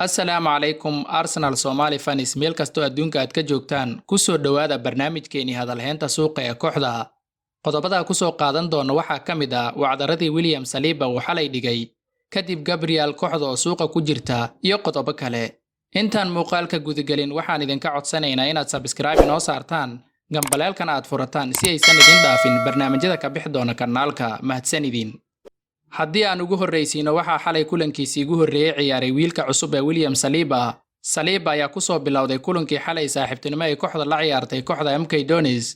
السلام عليكم أرسنال سومالي فانيس meel kastoo adduunka aad ka joogtaan ku soo dhawaada barnaamijkeeni hadalheynta suuqa ee kooxda qodobada ku soo qaadan doona waxaa ka mid ah wacdaradii William Saliba uu xalay dhigay kadib Gabriel kooxda oo suuqa ku jirta iyo qodobo kale intaan muuqaalka gudagelin waxaan idinka codsanaynaa inaad subscribe inoo saartaan gambaleelkan aad furataan si aysan idin dhaafin barnaamijyada ka bixi doona kanaalka mahadsanidin haddii aan ugu horreysiino waxaa xalay kulankiisii ugu horreeyay ciyaaray wiilka cusub ee William Saliba ayaa ku soo bilowday kulankii xalay saaxiibtinimo ay kooxda la ciyaartay kooxda MK Dons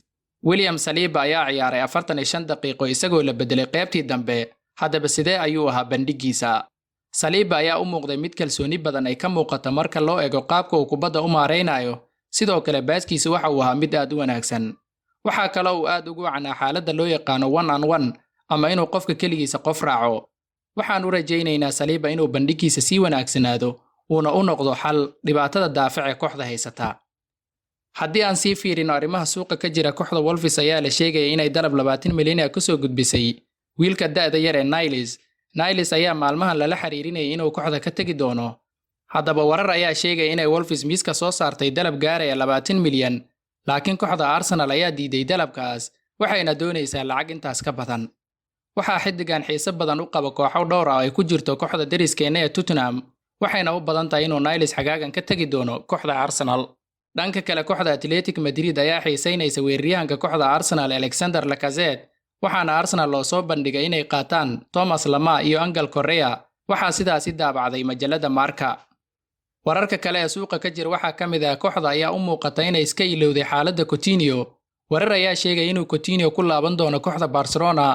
William Saliba ayaa ciyaaray 45 daqiiqo isagoo la bedelay qaybtii dambe haddaba sidee ayuu ahaa bandhigiisa Saliba ayaa u muuqday mid kalsooni badan ay ka muuqato marka loo eego qaabka uu kubadda u maareynayo sidoo kale baaskiisa waxa uu ahaa mid aad u wanaagsan waxa kale oo aad ugu wacnaa xaaladda loo yaqaano 1-on-1 ama inuu qofka kaligiisa qof raaco waxaan u rajaynaynaa Saliba inuu bandhigiisa si wanaagsanaado uuna u noqdo xal dhibaatada daafac ee kooxda haysata haddii aan sii fiirino arrimaha suuqa ka jira kooxda Wolves ayaa la sheegay inay dalab 20 milyan ka soo gudbisay wiilka da'da yar ee Niles ayaa maalmahan lala xiriirinayay inuu kooxda ka tagi doono haddaba warar ayaa sheegay inay Wolves miiska soo saartay dalab gaaraya 20 milyan laakiin kooxda Arsenal ayaa diiday dalabkaas waxayna doonaysaa lacag intaas ka badan waxaa xiddigan xiiso badan u qaba kooxo dhowr ah ay ku jirto kooxda deriskeena ee Tottenham waxayna u badan tahay inuu Niles xagaagan ka tagi doono kooxda Arsenal dhanka kale kooxda Athletic Madrid ayaa xiisaynaysa weeraryahanka kooxda Arsenal Alexander Lacazette waxaana Arsenal loo soo bandhigay inay qaataan Thomas Lemar iyo Angel Correa waxaa sidaasi daabacday majalada Marca wararka kale ee suuqa ka jira waxaa ka mid ah kooxda ayaa u muuqata inay iska ilowday xaaladda Coutinho warar ayaa sheegay inuu Coutinho ku laaban doono kooxda Barcelona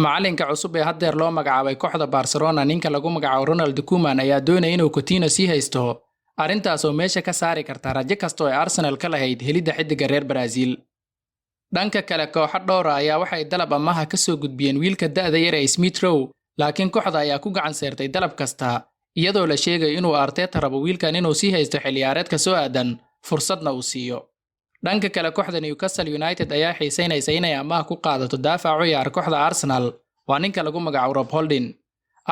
macalinka cusub ee haddeer loo magacaabay kooxda Barcelona ninka lagu magacaabo Ronald Koeman ayaa doonaya inuu Coutinho sii haysto arrintaas oo meesha ka saari karta rajo kasta oo Arsenal ka lahayd helidda xiddiga reer Brazil dhanka kale kooxo dhowr ah ayaa waxay dalab amaah ka soo gudbiyeen wiilka da'da yar ee Smith Rowe laakiin kooxda ayaa ku gacan saartay dalab kasta iyadoo la sheegay inuu Arteta rabo wiilkan inuu sii haysto xilliyaareedka soo aadan fursadna uu siiyo dhanka kale kooxda Newcastle United ayaa xiisaynaysa inay amaah ku qaadato daafac u ciyaar kooxda Arsenal waa ninka lagu magacaabo Rob Holding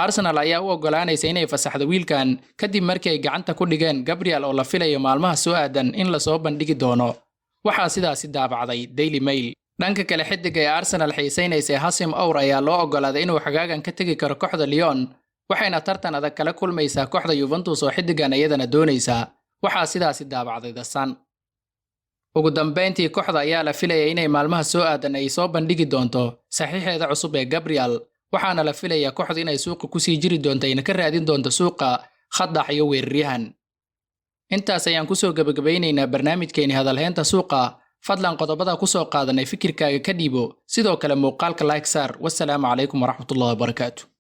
Arsenal ayaa u ogolaanaysa inay fasaxdo wiilkan kadib markii ay gacanta ku dhigeen Gabriel oo la filayo maalmaha soo aadan in la soo bandhigi doono waxaa sidaasi daabacday Daily Mail dhanka kale xiddiga ee Arsenal xiisaynaysa Hasim Our ayaa loo ogolaaday inuu xagaagan ka tagi karo kooxda Lyon waxayna tartan adag kala kulmaysaa kooxda Juventus oo xiddigan iyadana doonaysa waxaa sidaasi daabacday The Sun ugu dambeyntii kooxda ayaa la filayay inay maalmaha soo aadan ay soo bandhigi doonto saxiixeeda cusub ee Gabriel waxaana la filayaa kooxda inay suuqa ku sii jiri doonto ayna ka raadin doonto suuqa khadax iyo weeraryahan intaas ayaan ku soo gabagabeynaynaa barnaamijkeeni hadalheynta suuqa fadlan qodobada ku soo qaadanay fikirkaaga ka dhiibo sidoo kale muuqaalka like saar wassalaamu calaykum waraxmatullaahi wabarakaatuh